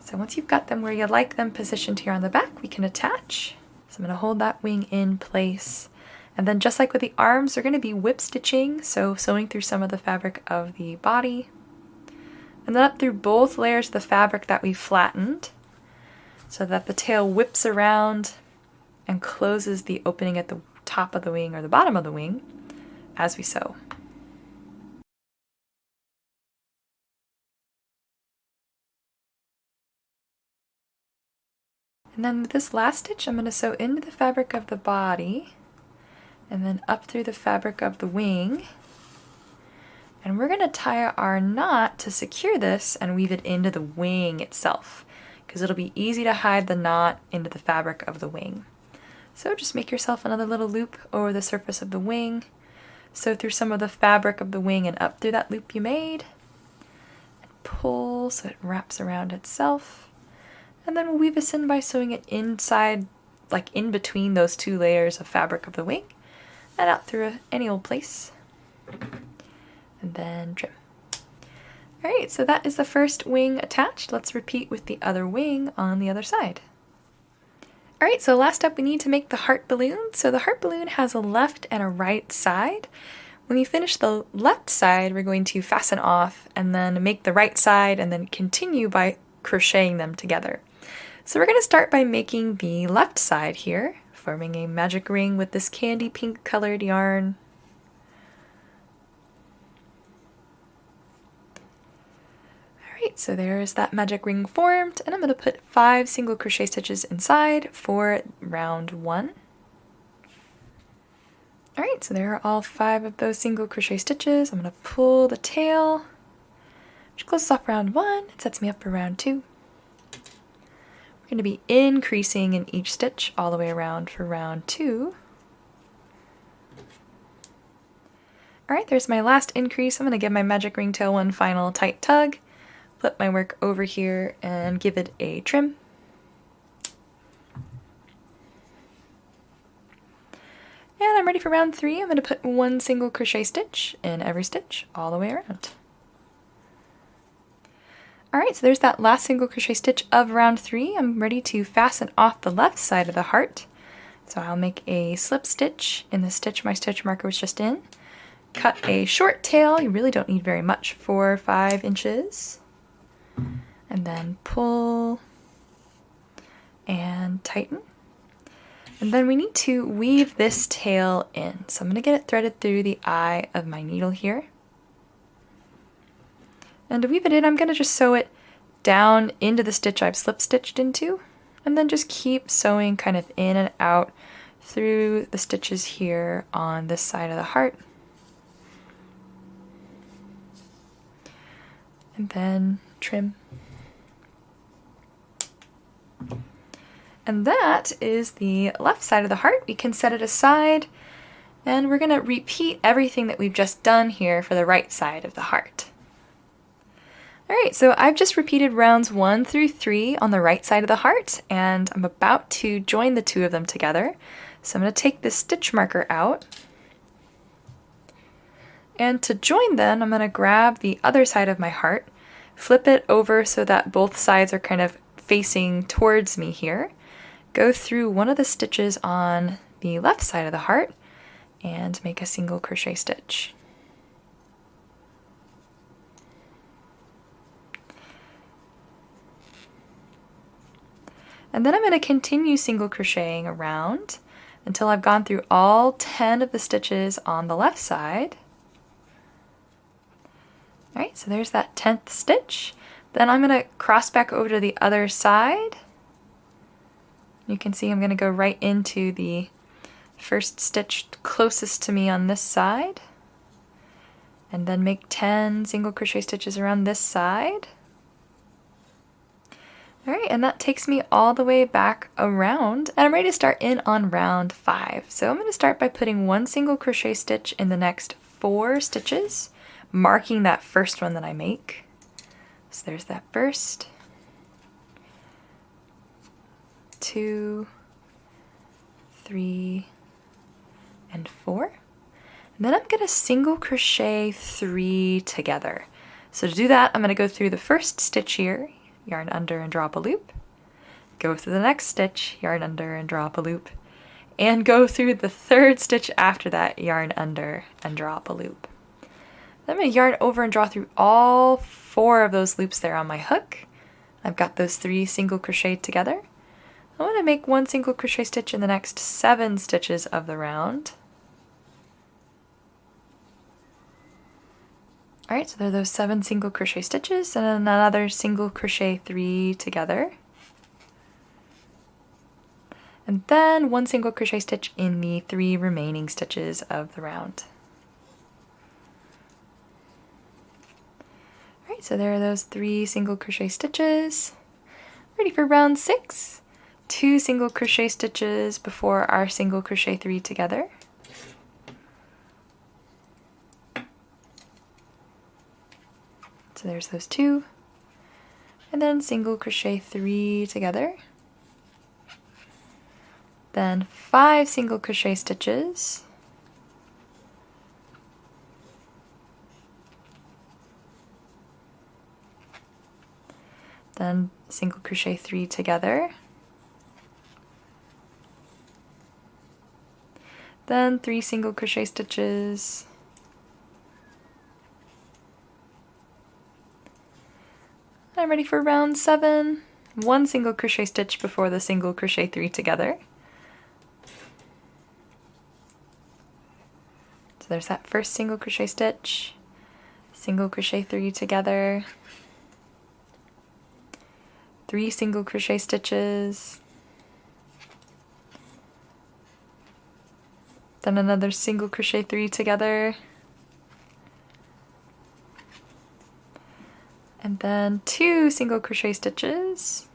So once you've got them where you like them positioned here on the back, we can attach. So I'm going to hold that wing in place, and then just like with the arms, they're going to be whip stitching, so sewing through some of the fabric of the body, and then up through both layers of the fabric that we flattened, so that the tail whips around and closes the opening at the top of the wing or the bottom of the wing as we sew. And then with this last stitch, I'm going to sew into the fabric of the body and then up through the fabric of the wing. And we're going to tie our knot to secure this and weave it into the wing itself, because it'll be easy to hide the knot into the fabric of the wing. So just make yourself another little loop over the surface of the wing, sew through some of the fabric of the wing and up through that loop you made, and pull so it wraps around itself. And then we'll weave this in by sewing it inside, like in between those 2 layers of fabric of the wing, and out through any old place. And then trim. Alright, so that is the first wing attached. Let's repeat with the other wing on the other side. Alright, so last up we need to make the heart balloon. So the heart balloon has a left and a right side. When you finish the left side, we're going to fasten off and then make the right side and then continue by crocheting them together. So we're going to start by making the left side here, forming a magic ring with this candy pink colored yarn. Alright, so there's that magic ring formed, and I'm going to put 5 single crochet stitches inside for round 1. Alright, so there are all 5 of those single crochet stitches. I'm going to pull the tail, which closes off round 1. It sets me up for round 2. We're going to be increasing in each stitch all the way around for round 2. Alright, there's my last increase. I'm going to give my magic ring tail one final tight tug, flip my work over here and give it a trim. And I'm ready for round 3. I'm going to put 1 single crochet stitch in every stitch all the way around. Alright, so there's that last single crochet stitch of round 3. I'm ready to fasten off the left side of the heart. So I'll make a slip stitch in the stitch my stitch marker was just in, cut a short tail. You really don't need very much, 4 or 5 inches. And then pull and tighten. And then we need to weave this tail in. So I'm going to get it threaded through the eye of my needle here. And to weave it in, I'm going to just sew it down into the stitch I've slip stitched into, and then just keep sewing kind of in and out through the stitches here on this side of the heart. And then trim. And that is the left side of the heart. We can set it aside, and we're going to repeat everything that we've just done here for the right side of the heart. Alright, so I've just repeated rounds 1 through 3 on the right side of the heart, and I'm about to join the two of them together. So I'm going to take this stitch marker out, and to join them, I'm going to grab the other side of my heart, flip it over so that both sides are kind of facing towards me here, go through one of the stitches on the left side of the heart, and make a single crochet stitch. And then I'm going to continue single crocheting around until I've gone through all 10 of the stitches on the left side. Alright, so there's that 10th stitch. Then I'm going to cross back over to the other side. You can see I'm going to go right into the first stitch closest to me on this side, and then make 10 single crochet stitches around this side. Alright, and that takes me all the way back around, and I'm ready to start in on round 5. So I'm going to start by putting 1 single crochet stitch in the next 4 stitches, marking that first one that I make. So there's that first, 2, 3, and 4. And then I'm going to single crochet 3 together. So to do that, I'm going to go through the first stitch here, yarn under and drop a loop, go through the next stitch, yarn under and drop a loop, and go through the third stitch after that, yarn under and drop a loop. Then I'm going to yarn over and draw through all 4 of those loops there on my hook. I've got those 3 single crocheted together. I'm going to make 1 single crochet stitch in the next 7 stitches of the round. Alright, so there are those 7 single crochet stitches and another single crochet 3 together. And then 1 single crochet stitch in the 3 remaining stitches of the round. Alright, so there are those 3 single crochet stitches. Ready for round 6. 2 single crochet stitches before our single crochet 3 together. So there's those 2, and then single crochet 3 together, then 5 single crochet stitches, then single crochet 3 together, then 3 single crochet stitches, I'm ready for round 7. 1 single crochet stitch before the single crochet 3 together. So there's that first single crochet stitch, single crochet 3 together, 3 single crochet stitches, then another single crochet 3 together, and then 2 single crochet stitches,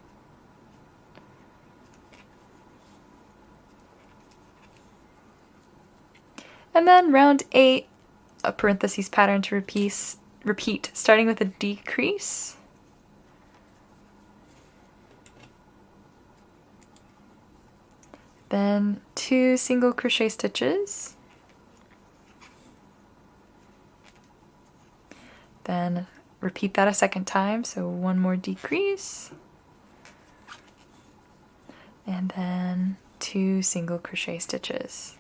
and then round 8, a parentheses pattern to repeat, starting with a decrease, then 2 single crochet stitches, then repeat that a second time, so 1 more decrease, and then 2 single crochet stitches.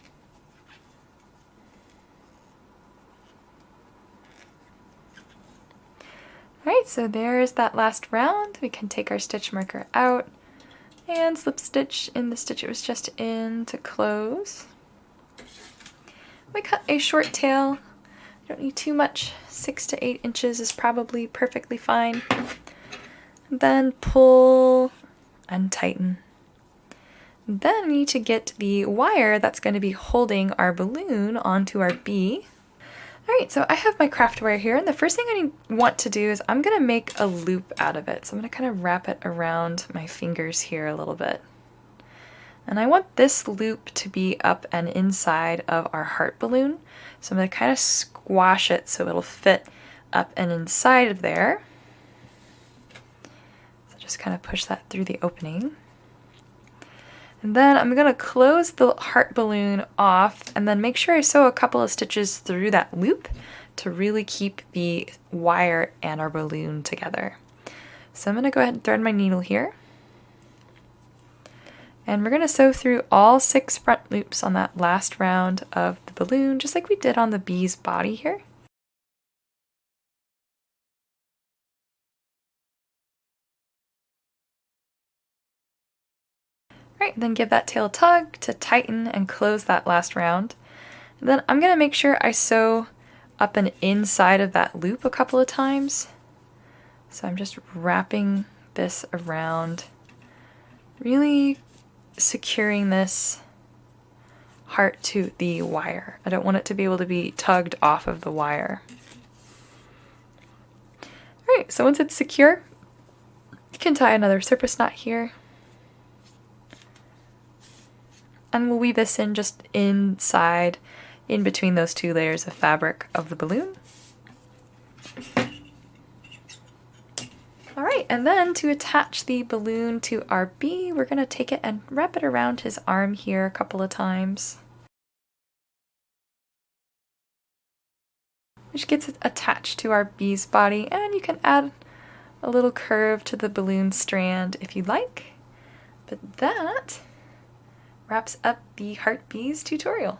Alright, so there's that last round. We can take our stitch marker out and slip stitch in the stitch it was just in to close. We cut a short tail. You don't need too much. 6 to 8 inches is probably perfectly fine. And then pull and tighten. Then we need to get the wire that's going to be holding our balloon onto our bee. Alright, so I have my craft wire here, and the first thing I want to do is I'm going to make a loop out of it. So I'm going to kind of wrap it around my fingers here a little bit. And I want this loop to be up and inside of our heart balloon. So I'm going to kind of squash it so it'll fit up and inside of there. So just kind of push that through the opening. And then I'm going to close the heart balloon off and then make sure I sew a couple of stitches through that loop to really keep the wire and our balloon together. So I'm going to go ahead and thread my needle here. And we're going to sew through all 6 front loops on that last round of the balloon, just like we did on the bee's body here. Right, then give that tail a tug to tighten and close that last round. And then I'm going to make sure I sew up and inside of that loop a couple of times. So I'm just wrapping this around, really securing this heart to the wire. I don't want it to be able to be tugged off of the wire. Alright, so once it's secure, you can tie another surface knot here. And we'll weave this in just inside, in between those 2 layers of fabric of the balloon. Alright, and then to attach the balloon to our bee, we're going to take it and wrap it around his arm here a couple of times. Which gets it attached to our bee's body, and you can add a little curve to the balloon strand if you'd like. But that wraps up the Heart Bees tutorial.